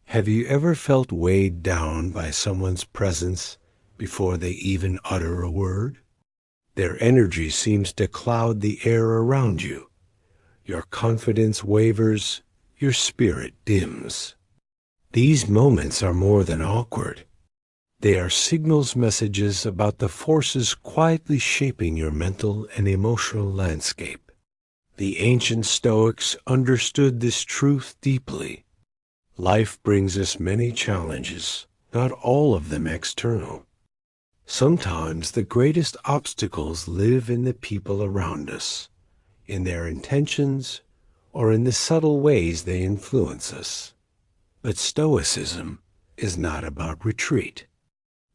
Have you ever felt weighed down by someone's presence before they even utter a word? Their energy seems to cloud the air around you. Your confidence wavers, your spirit dims. These moments are more than awkward. They are signals messages about the forces quietly shaping your mental and emotional landscape. The ancient Stoics understood this truth deeply. Life brings us many challenges, not all of them external. Sometimes the greatest obstacles live in the people around us, in their intentions, or in the subtle ways they influence us. But Stoicism is not about retreat.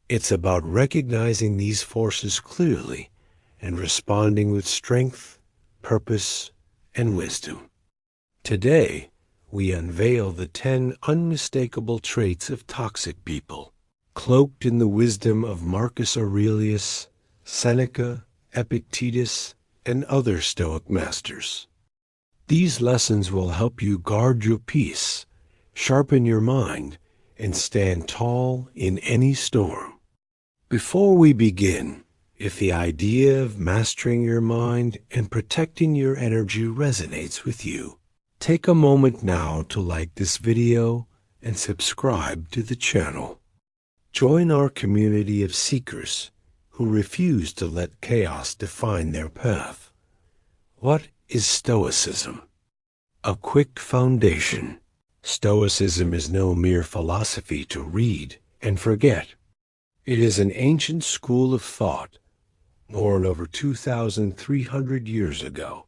It's about recognizing these forces clearly and responding with strength, purpose, and wisdom. Today, we unveil the 10 unmistakable traits of toxic people, cloaked in the wisdom of Marcus Aurelius, Seneca, Epictetus, and other Stoic masters. These lessons will help you guard your peace, sharpen your mind, and stand tall in any storm. Before we begin, if the idea of mastering your mind and protecting your energy resonates with you, take a moment now to like this video and subscribe to the channel. Join our community of seekers who refuse to let chaos define their path. What is Stoicism? A quick foundation. Stoicism is no mere philosophy to read and forget. It is an ancient school of thought, born over 2,300 years ago,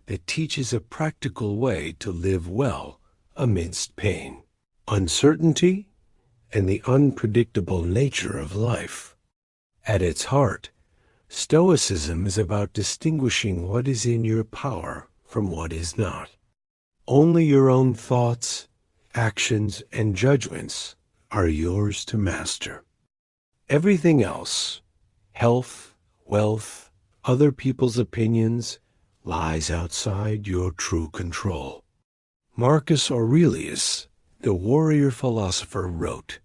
that teaches a practical way to live well amidst pain, uncertainty, and the unpredictable nature of life. At its heart, Stoicism is about distinguishing what is in your power from what is not. Only your own thoughts, actions, and judgments are yours to master. Everything else, health, wealth, other people's opinions, lies outside your true control. Marcus Aurelius, the warrior philosopher, wrote,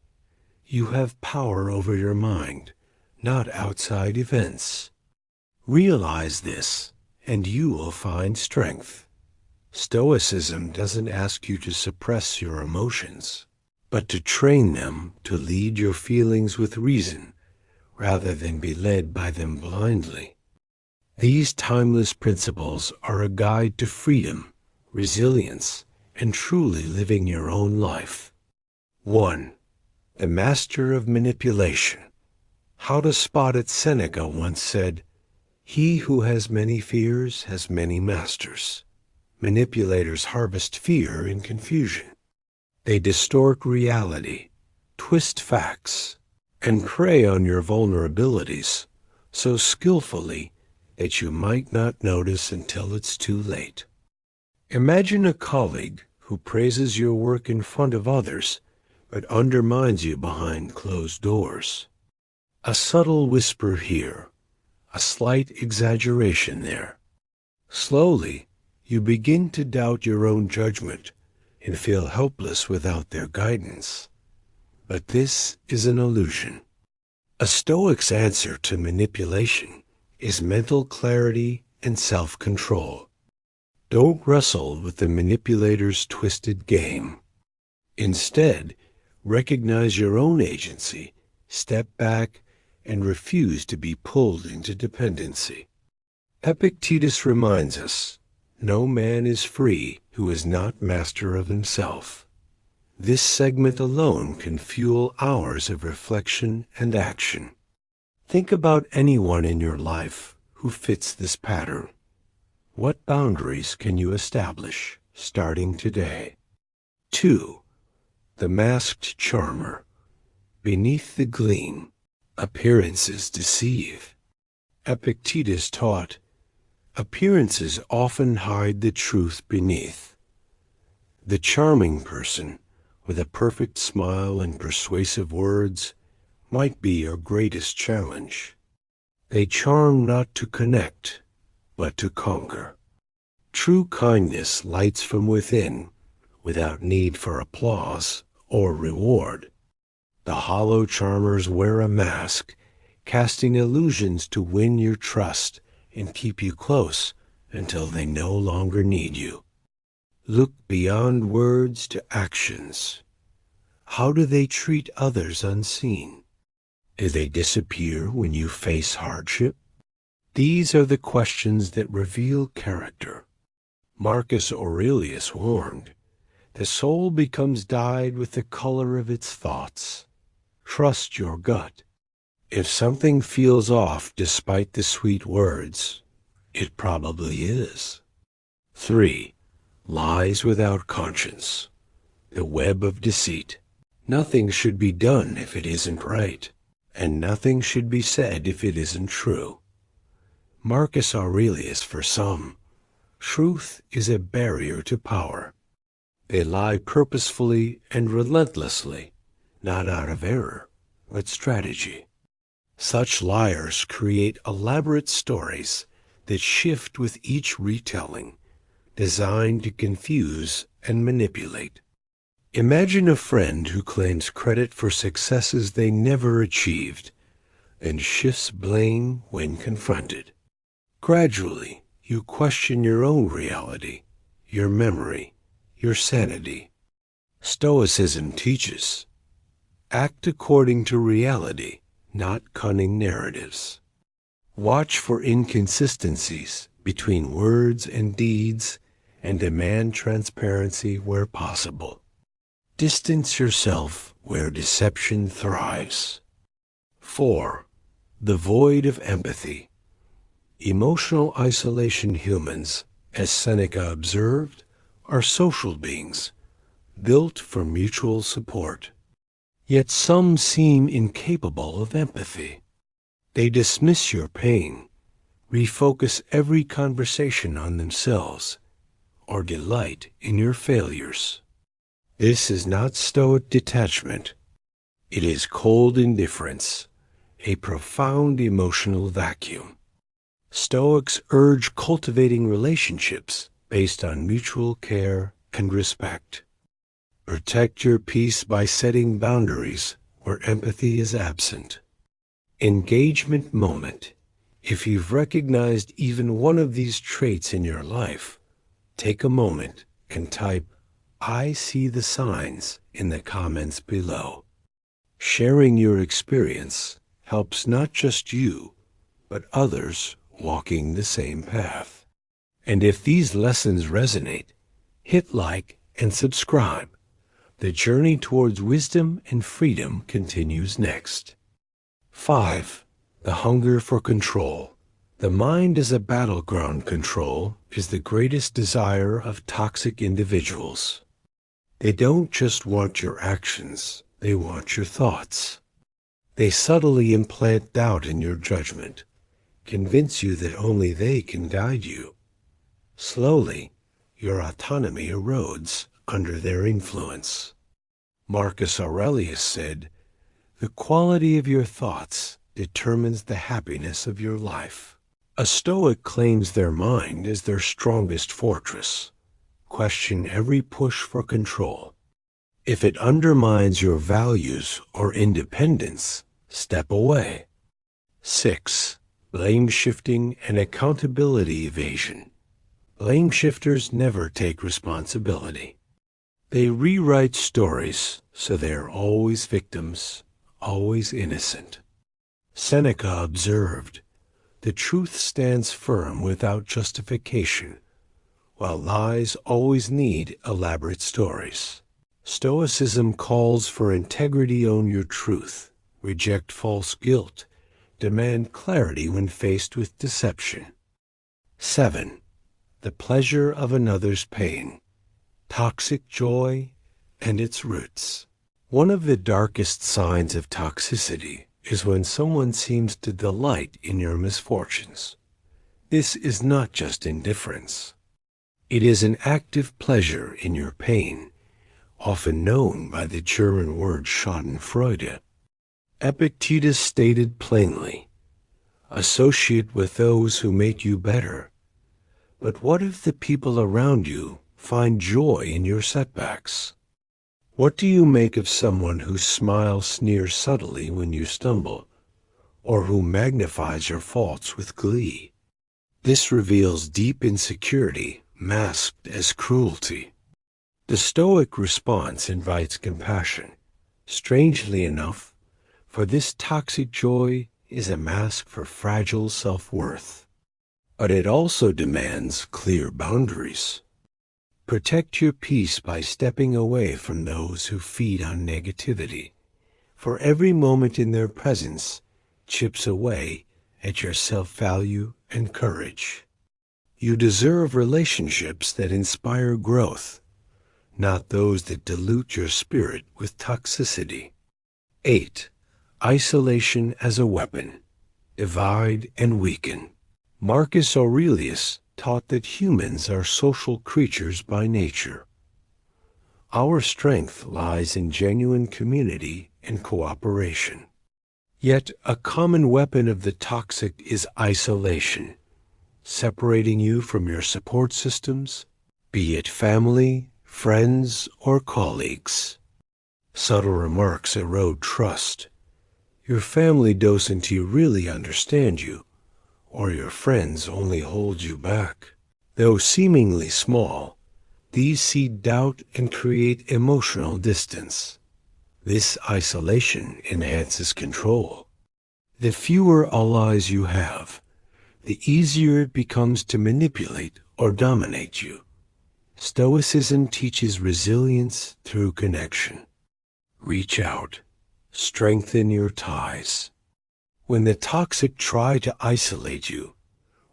"You have power over your mind, not outside events. Realize this, and you will find strength." Stoicism doesn't ask you to suppress your emotions, but to train them to lead your feelings with reason, rather than be led by them blindly. These timeless principles are a guide to freedom, resilience, and truly living your own life. 1. The master of manipulation. How to spot it. Seneca once said, "He who has many fears has many masters." Manipulators harvest fear and confusion. They distort reality, twist facts, and prey on your vulnerabilities so skillfully that you might not notice until it's too late. Imagine a colleague who praises your work in front of others but undermines you behind closed doors. A subtle whisper here, a slight exaggeration there. Slowly, you begin to doubt your own judgment and feel helpless without their guidance. But this is an illusion. A Stoic's answer to manipulation is mental clarity and self-control. Don't wrestle with the manipulator's twisted game. Instead, recognize your own agency, step back, and refuse to be pulled into dependency. Epictetus reminds us, "No man is free who is not master of himself." This segment alone can fuel hours of reflection and action. Think about anyone in your life who fits this pattern. What boundaries can you establish starting today? 2. The masked charmer. Beneath the gleam, appearances deceive. Epictetus taught, "Appearances often hide the truth beneath." The charming person, with a perfect smile and persuasive words, might be your greatest challenge. They charm not to connect, but to conquer. True kindness lights from within, without need for applause or reward. The hollow charmers wear a mask, casting illusions to win your trust and keep you close until they no longer need you. Look beyond words to actions. How do they treat others unseen? Do they disappear when you face hardship? These are the questions that reveal character. Marcus Aurelius warned, "The soul becomes dyed with the color of its thoughts." Trust your gut. If something feels off despite the sweet words, it probably is. 3. Lies without conscience. The web of deceit. Nothing should be done if it isn't right, and nothing should be said if it isn't true. Marcus Aurelius, for some, truth is a barrier to power. They lie purposefully and relentlessly, not out of error, but strategy. Such liars create elaborate stories that shift with each retelling, designed to confuse and manipulate. Imagine a friend who claims credit for successes they never achieved and shifts blame when confronted. Gradually, you question your own reality, your memory, your sanity. Stoicism teaches, act according to reality, not cunning narratives. Watch for inconsistencies between words and deeds and demand transparency where possible. Distance yourself where deception thrives. 4. The void of empathy. Emotional isolation. Humans, as Seneca observed, are social beings, built for mutual support. Yet some seem incapable of empathy. They dismiss your pain, refocus every conversation on themselves, or delight in your failures. This is not Stoic detachment. It is cold indifference, a profound emotional vacuum. Stoics urge cultivating relationships based on mutual care and respect. Protect your peace by setting boundaries where empathy is absent. Engagement moment. If you've recognized even one of these traits in your life, take a moment and type, "I see the signs," in the comments below. Sharing your experience helps not just you, but others walking the same path. And if these lessons resonate, hit like and subscribe. The journey towards wisdom and freedom continues next. 5. The hunger for control. The mind as a battleground. Control is the greatest desire of toxic individuals. They don't just want your actions, they want your thoughts. They subtly implant doubt in your judgment, convince you that only they can guide you. Slowly, your autonomy erodes under their influence. Marcus Aurelius said, "The quality of your thoughts determines the happiness of your life." A Stoic claims their mind as their strongest fortress. Question every push for control. If it undermines your values or independence, step away. 6. Blame shifting and accountability evasion. Blame shifters never take responsibility. They rewrite stories so they are always victims, always innocent. Seneca observed, "The truth stands firm without justification, while lies always need elaborate stories." Stoicism calls for integrity. Own your truth, reject false guilt, demand clarity when faced with deception. 7. The pleasure of another's pain. Toxic joy and its roots. One of the darkest signs of toxicity is when someone seems to delight in your misfortunes. This is not just indifference. It is an active pleasure in your pain, often known by the German word Schadenfreude. Epictetus stated plainly, "Associate with those who make you better." But what if the people around you find joy in your setbacks? What do you make of someone whose smile sneers subtly when you stumble, or who magnifies your faults with glee? This reveals deep insecurity masked as cruelty. The Stoic response invites compassion. Strangely enough, for this toxic joy is a mask for fragile self-worth. But it also demands clear boundaries. Protect your peace by stepping away from those who feed on negativity, for every moment in their presence chips away at your self-value and courage. You deserve relationships that inspire growth, not those that dilute your spirit with toxicity. 8. Isolation as a weapon. Divide and weaken. Marcus Aurelius taught that humans are social creatures by nature. Our strength lies in genuine community and cooperation. Yet a common weapon of the toxic is isolation, separating you from your support systems, be it family, friends, or colleagues. Subtle remarks erode trust. Your family doesn't really understand you, or your friends only hold you back. Though seemingly small, these seed doubt and create emotional distance. This isolation enhances control. The fewer allies you have, the easier it becomes to manipulate or dominate you. Stoicism teaches resilience through connection. Reach out. Strengthen your ties. When the toxic try to isolate you,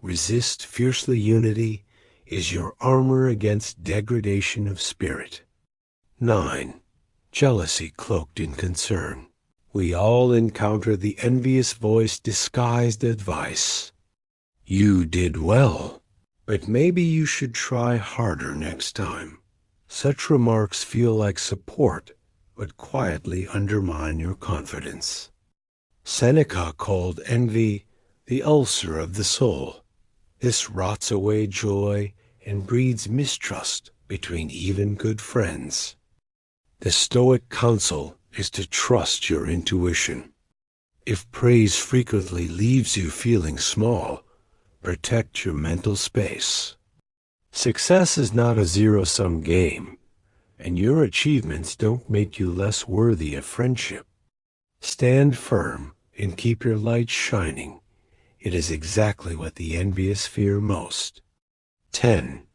resist fiercely. Unity is your armor against degradation of spirit. 9. Jealousy cloaked in concern. We all encounter the envious voice disguised advice. You did well, but maybe you should try harder next time. Such remarks feel like support, but quietly undermine your confidence. Seneca called envy the ulcer of the soul. This rots away joy and breeds mistrust between even good friends. The Stoic counsel is to trust your intuition. If praise frequently leaves you feeling small, protect your mental space. Success is not a zero-sum game, and your achievements don't make you less worthy of friendship. Stand firm and keep your light shining. It is exactly what the envious fear most. 10.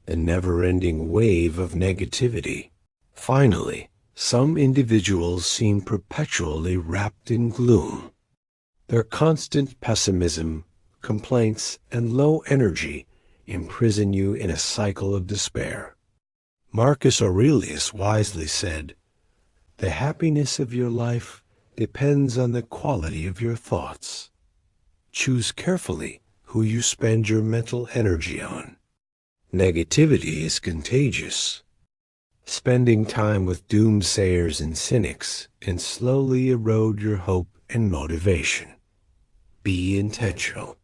The never-ending wave of negativity. Finally, some individuals seem perpetually wrapped in gloom. Their constant pessimism, complaints, and low energy imprison you in a cycle of despair. Marcus Aurelius wisely said, "The happiness of your life depends on the quality of your thoughts." Choose carefully who you spend your mental energy on. Negativity is contagious. Spending time with doomsayers and cynics can slowly erode your hope and motivation. Be intentional.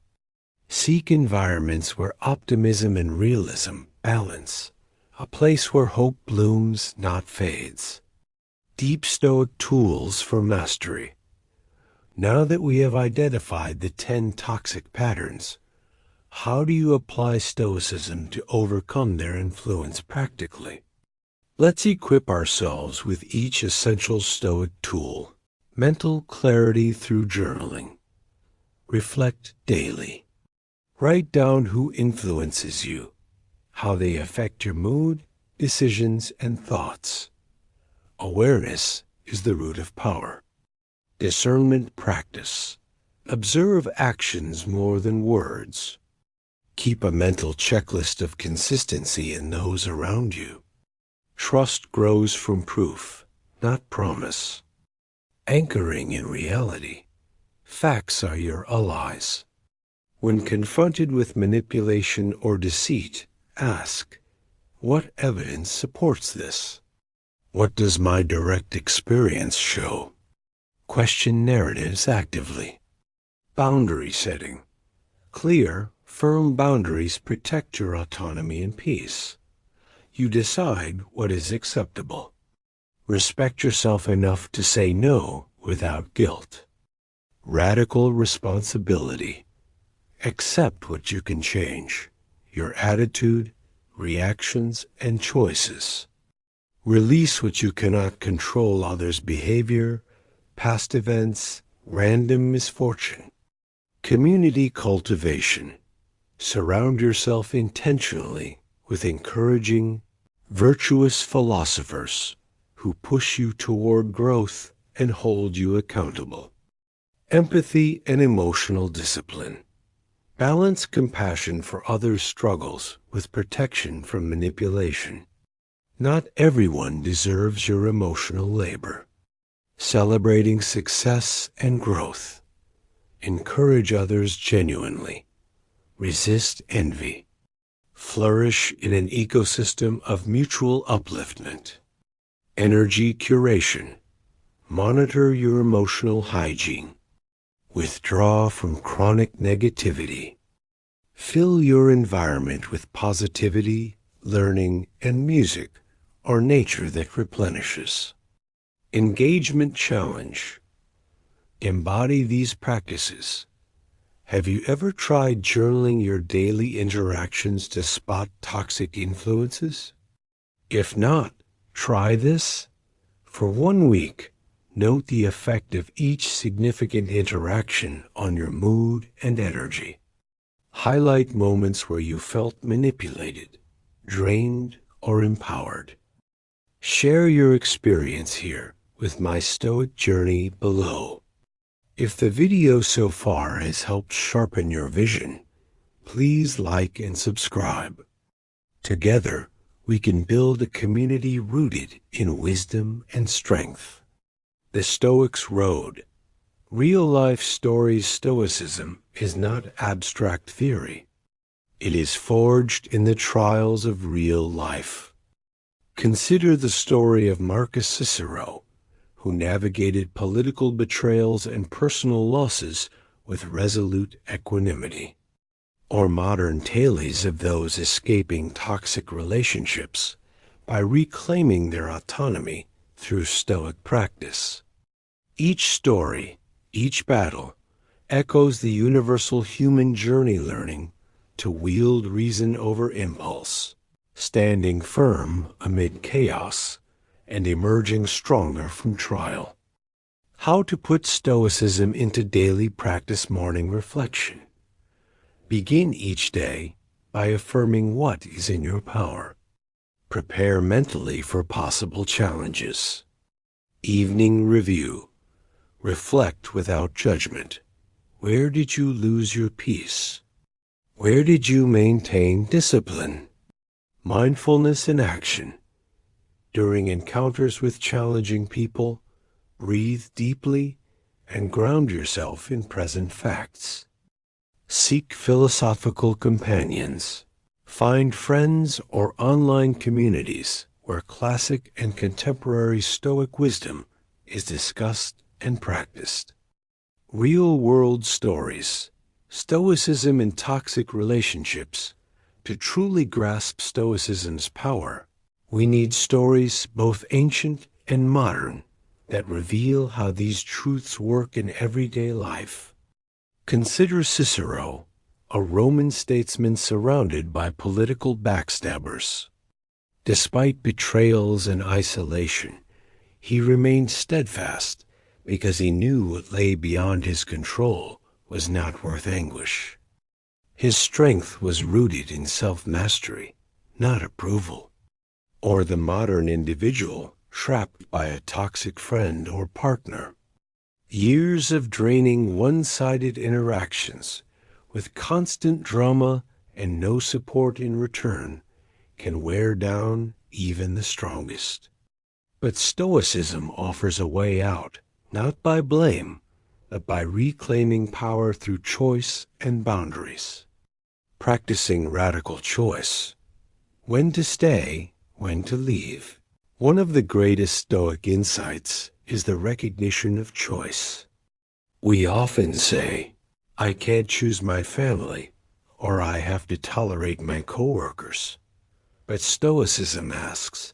Seek environments where optimism and realism balance, a place where hope blooms, not fades. Deep Stoic tools for mastery. Now that we have identified the 10 toxic patterns, how do you apply Stoicism to overcome their influence practically? Let's equip ourselves with each essential Stoic tool. Mental clarity through journaling. Reflect daily. Write down who influences you, how they affect your mood, decisions, and thoughts. Awareness is the root of power. Discernment practice. Observe actions more than words. Keep a mental checklist of consistency in those around you. Trust grows from proof, not promise. Anchoring in reality. Facts are your allies. When confronted with manipulation or deceit, ask, what evidence supports this? What does my direct experience show? Question narratives actively. Boundary setting. Clear, firm boundaries protect your autonomy and peace. You decide what is acceptable. Respect yourself enough to say no without guilt. Radical responsibility. Accept what you can change, your attitude, reactions, and choices. Release what you cannot control, others' behavior, past events, random misfortune. Community cultivation. Surround yourself intentionally with encouraging, virtuous philosophers who push you toward growth and hold you accountable. Empathy and emotional discipline. Balance compassion for others' struggles with protection from manipulation. Not everyone deserves your emotional labor. Celebrating success and growth. Encourage others genuinely. Resist envy. Flourish in an ecosystem of mutual upliftment. Energy curation. Monitor your emotional hygiene. Withdraw from chronic negativity. Fill your environment with positivity, learning, and music, or nature that replenishes. Engagement challenge. Embody these practices. Have you ever tried journaling your daily interactions to spot toxic influences? If not, try this. For 1 week, note the effect of each significant interaction on your mood and energy. Highlight moments where you felt manipulated, drained, or empowered. Share your experience here with my Stoic journey below. If the video so far has helped sharpen your vision, please like and subscribe. Together, we can build a community rooted in wisdom and strength. The Stoics' Road. Real-life stories Stoicism is not abstract theory. It is forged in the trials of real life. Consider the story of Marcus Cicero, who navigated political betrayals and personal losses with resolute equanimity. Or modern tales of those escaping toxic relationships by reclaiming their autonomy through Stoic practice. Each story, each battle, echoes the universal human journey learning to wield reason over impulse, standing firm amid chaos and emerging stronger from trial. How to put Stoicism into daily practice. Morning reflection. Begin each day by affirming what is in your power. Prepare mentally for possible challenges. Evening review. Reflect without judgment. Where did you lose your peace? Where did you maintain discipline? Mindfulness in action. During encounters with challenging people, breathe deeply and ground yourself in present facts. Seek philosophical companions. Find friends or online communities where classic and contemporary Stoic wisdom is discussed and practiced. Real-world stories. Stoicism in toxic relationships. To truly grasp Stoicism's power, we need stories both ancient and modern that reveal how these truths work in everyday life. Consider Cicero, a Roman statesman surrounded by political backstabbers. Despite betrayals and isolation, he remained steadfast because he knew what lay beyond his control was not worth anguish. His strength was rooted in self-mastery, not approval. Or the modern individual trapped by a toxic friend or partner. Years of draining one-sided interactions with constant drama and no support in return can wear down even the strongest. But Stoicism offers a way out, not by blame, but by reclaiming power through choice and boundaries. Practicing radical choice. When to stay, when to leave. One of the greatest Stoic insights is the recognition of choice. We often say, I can't choose my family, or I have to tolerate my coworkers. But Stoicism asks,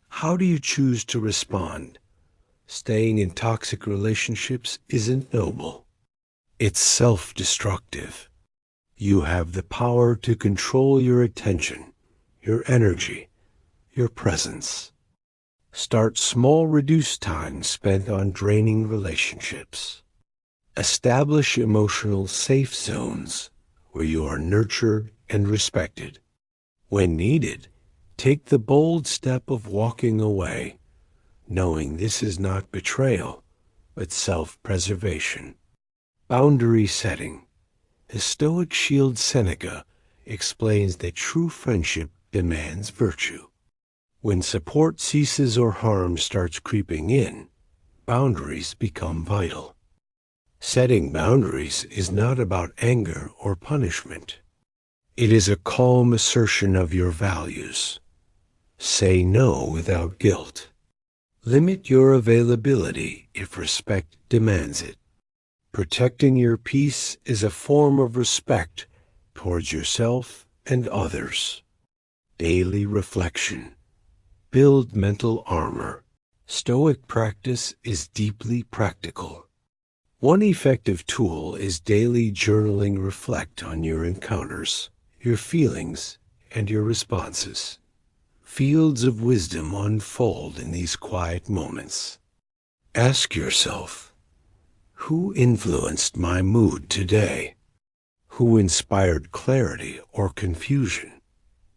How do you choose to respond? Staying in toxic relationships isn't noble. It's self-destructive. You have the power to control your attention, your energy, your presence. Start small, reduce time spent on draining relationships. Establish emotional safe zones where you are nurtured and respected. When needed, take the bold step of walking away, knowing this is not betrayal, but self-preservation. Boundary setting. The Stoic shield Seneca explains that true friendship demands virtue. When support ceases or harm starts creeping in, boundaries become vital. Setting boundaries is not about anger or punishment. It is a calm assertion of your values. Say no without guilt. Limit your availability if respect demands it. Protecting your peace is a form of respect towards yourself and others. Daily reflection. Build mental armor. Stoic practice is deeply practical. One effective tool is daily journaling. Reflect on your encounters, your feelings, and your responses. Fields of wisdom unfold in these quiet moments. Ask yourself, who influenced my mood today? Who inspired clarity or confusion?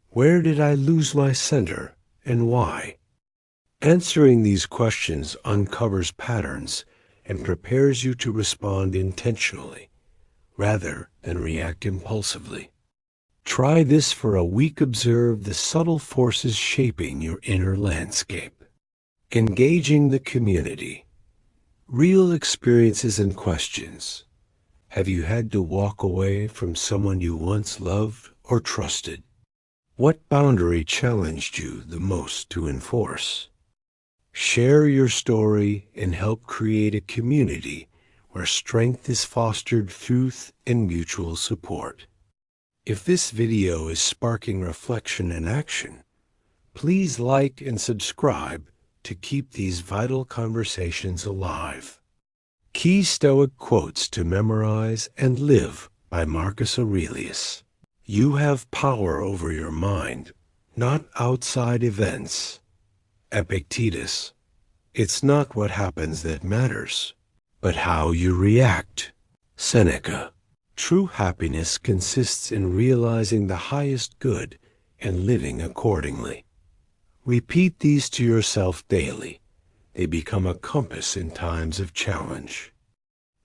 Where did I lose my center and why? Answering these questions uncovers patterns and prepares you to respond intentionally, rather than react impulsively. Try this for a week. Observe the subtle forces shaping your inner landscape. Engaging the community. Real experiences and questions. Have you had to walk away from someone you once loved or trusted? What boundary challenged you the most to enforce? Share your story and help create a community where strength is fostered through truth and mutual support. If this video is sparking reflection and action, please like and subscribe to keep these vital conversations alive. Key Stoic quotes to memorize and live by Marcus Aurelius. You have power over your mind, not outside events. Epictetus. It's not what happens that matters, but how you react. Seneca. True happiness consists in realizing the highest good and living accordingly. Repeat these to yourself daily. They become a compass in times of challenge.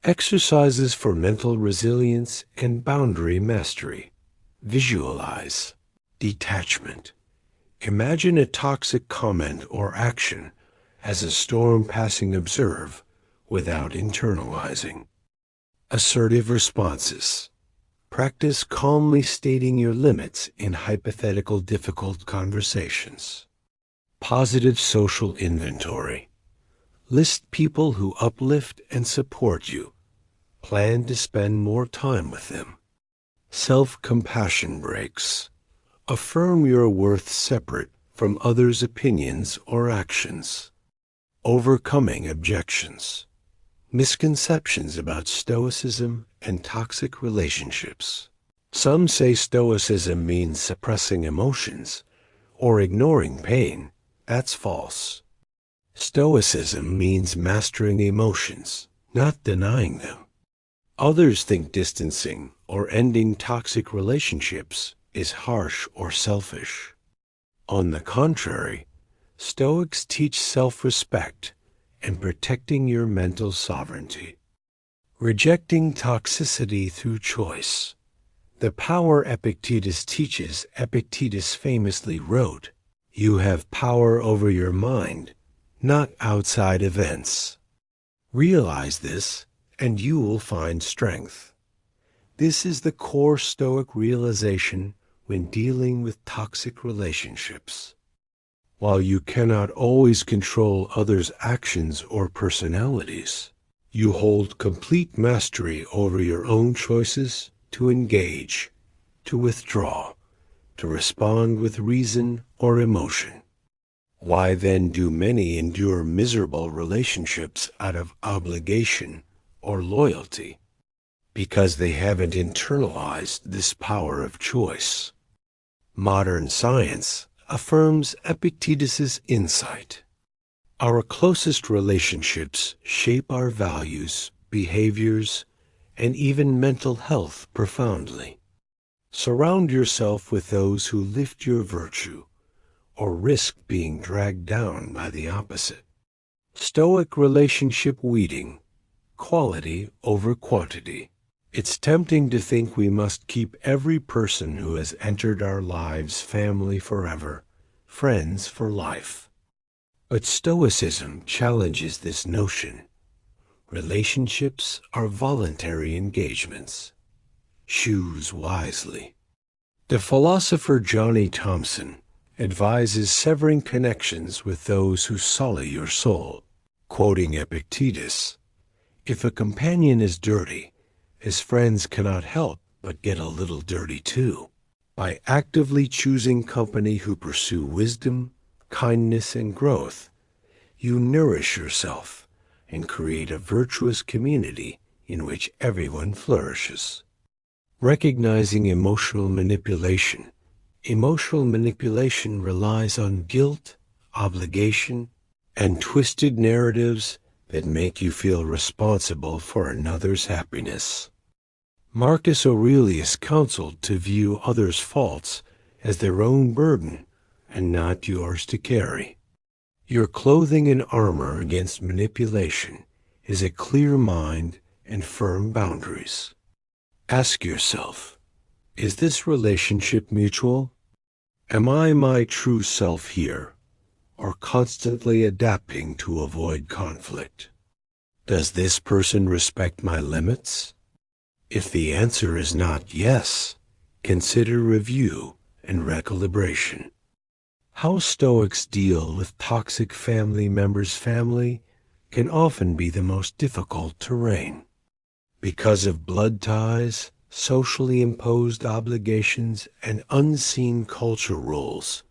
Exercises for mental resilience and boundary mastery. Visualize. Detachment. Imagine a toxic comment or action as a storm passing. Observe without internalizing. Assertive responses. Practice calmly stating your limits in hypothetical difficult conversations. Positive social inventory. List people who uplift and support you. Plan to spend more time with them. Self-compassion breaks. Affirm your worth separate from others' opinions or actions. Overcoming objections. Misconceptions about Stoicism and toxic relationships. Some say Stoicism means suppressing emotions or ignoring pain. That's false. Stoicism means mastering emotions, not denying them. Others think distancing or ending toxic relationships is harsh or selfish. On the contrary, Stoics teach self-respect and protecting your mental sovereignty. Rejecting toxicity through choice. The power Epictetus teaches. Epictetus famously wrote, "You have power over your mind, not outside events." Realize this, and you will find strength. This is the core Stoic realization when dealing with toxic relationships. While you cannot always control others' actions or personalities, you hold complete mastery over your own choices to engage, to withdraw, to respond with reason or emotion. Why then do many endure miserable relationships out of obligation or loyalty? Because they haven't internalized this power of choice. Modern science affirms Epictetus's insight. Our closest relationships shape our values, behaviors, and even mental health profoundly. Surround yourself with those who lift your virtue, or risk being dragged down by the opposite. Stoic relationship weeding, quality over quantity. It's tempting to think we must keep every person who has entered our lives family forever, friends for life. But Stoicism challenges this notion. Relationships are voluntary engagements. Choose wisely. The philosopher Johnny Thompson advises severing connections with those who sully your soul. Quoting Epictetus, "If a companion is dirty, his friends cannot help but get a little dirty too." By actively choosing company who pursue wisdom, kindness, and growth, you nourish yourself and create a virtuous community in which everyone flourishes. Recognizing emotional manipulation. Emotional manipulation relies on guilt, obligation, and twisted narratives that make you feel responsible for another's happiness. Marcus Aurelius counseled to view others' faults as their own burden and not yours to carry. Your clothing and armor against manipulation is a clear mind and firm boundaries. Ask yourself, is this relationship mutual? Am I my true self here, or constantly adapting to avoid conflict? Does this person respect my limits? If the answer is not yes, consider review and recalibration. How Stoics deal with toxic family members' family can often be the most difficult terrain. Because of blood ties, socially imposed obligations, and unseen culture rules,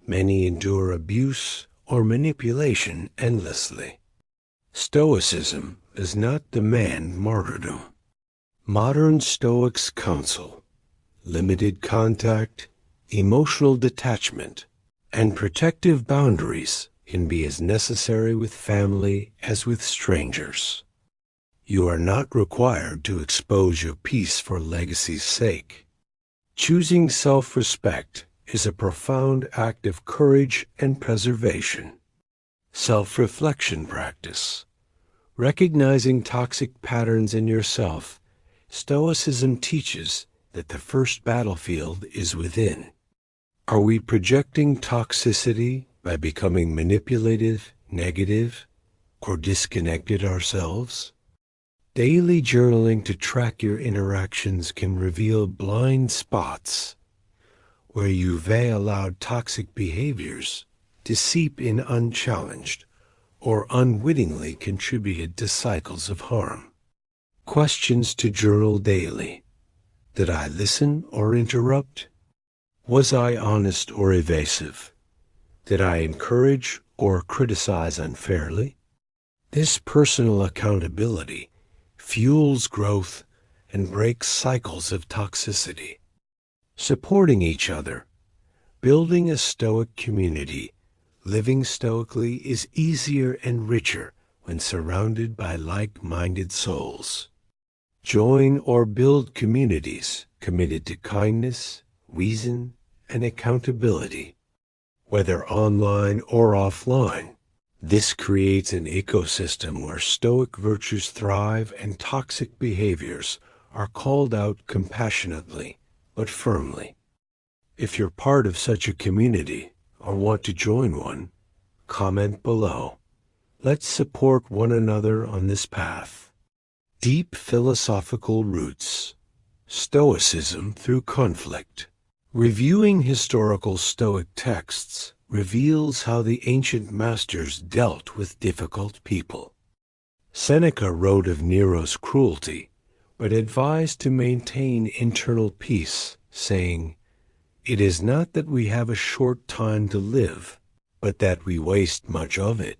many endure abuse or manipulation endlessly. Stoicism does not demand martyrdom. Modern Stoics counsel limited contact, emotional detachment, and protective boundaries can be as necessary with family as with strangers. You are not required to expose your peace for legacy's sake. Choosing self-respect is a profound act of courage and preservation. Self-reflection practice. Recognizing toxic patterns in yourself, Stoicism teaches that the first battlefield is within. Are we projecting toxicity by becoming manipulative, negative, or disconnected ourselves? Daily journaling to track your interactions can reveal blind spots where you've allowed toxic behaviors to seep in unchallenged or unwittingly contributed to cycles of harm. Questions to journal daily. Did I listen or interrupt? Was I honest or evasive? Did I encourage or criticize unfairly? This personal accountability fuels growth and breaks cycles of toxicity. Supporting each other. Building a Stoic community, living stoically is easier and richer when surrounded by like-minded souls. Join or build communities committed to kindness, reason, and accountability, whether online or offline. This creates an ecosystem where Stoic virtues thrive and toxic behaviors are called out compassionately but firmly. If you're part of such a community or want to join one, comment below. Let's support one another on this path. Deep philosophical roots. Stoicism through conflict. Reviewing historical Stoic texts reveals how the ancient masters dealt with difficult people. Seneca wrote of Nero's cruelty, but advised to maintain internal peace, saying, "It is not that we have a short time to live, but that we waste much of it.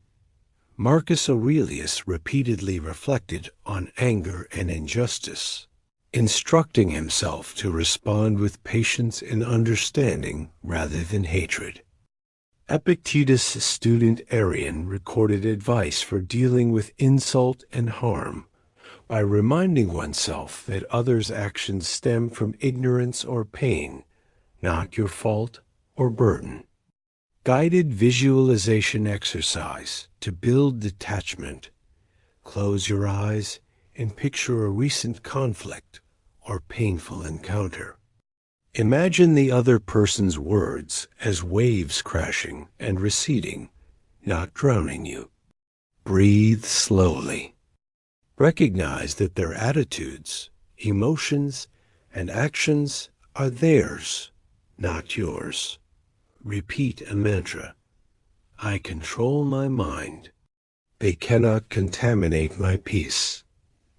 Marcus Aurelius repeatedly reflected on anger and injustice, instructing himself to respond with patience and understanding rather than hatred. Epictetus' student Arian recorded advice for dealing with insult and harm by reminding oneself that others' actions stem from ignorance or pain, not your fault or burden. Guided visualization exercise to build detachment. Close your eyes and picture a recent conflict or painful encounter. Imagine the other person's words as waves crashing and receding, not drowning you. Breathe slowly. Recognize that their attitudes, emotions, and actions are theirs, not yours. Repeat a mantra. I control my mind. They cannot contaminate my peace.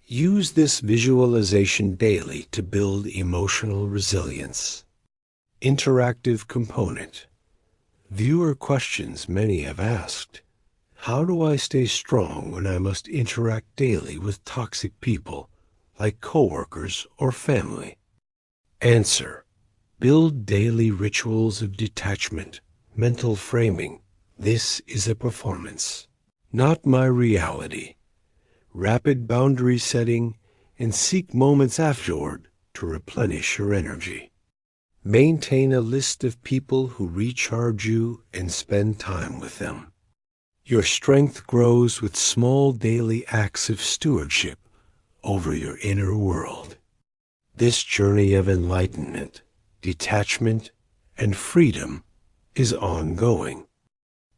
Use this visualization daily to build emotional resilience. Interactive component. Viewer questions many have asked. How do I stay strong when I must interact daily with toxic people, like coworkers or family? Answer. Build daily rituals of detachment, mental framing. This is a performance, not my reality. Rapid boundary setting, and seek moments afterward to replenish your energy. Maintain a list of people who recharge you and spend time with them. Your strength grows with small daily acts of stewardship over your inner world. This journey of enlightenment, detachment, and freedom is ongoing.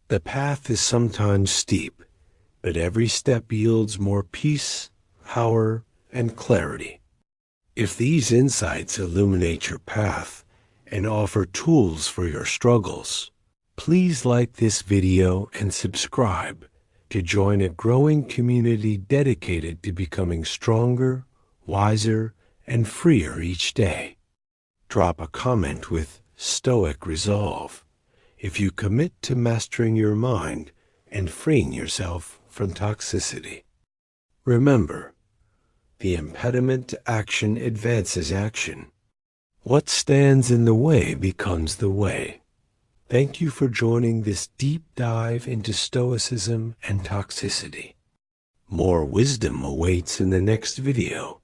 The path is sometimes steep, but every step yields more peace, power, and clarity. If these insights illuminate your path and offer tools for your struggles, please like this video and subscribe to join a growing community dedicated to becoming stronger, wiser, and freer each day. Drop a comment with Stoic resolve if you commit to mastering your mind and freeing yourself from toxicity. Remember, the impediment to action advances action. What stands in the way becomes the way. Thank you for joining this deep dive into Stoicism and toxicity. More wisdom awaits in the next video.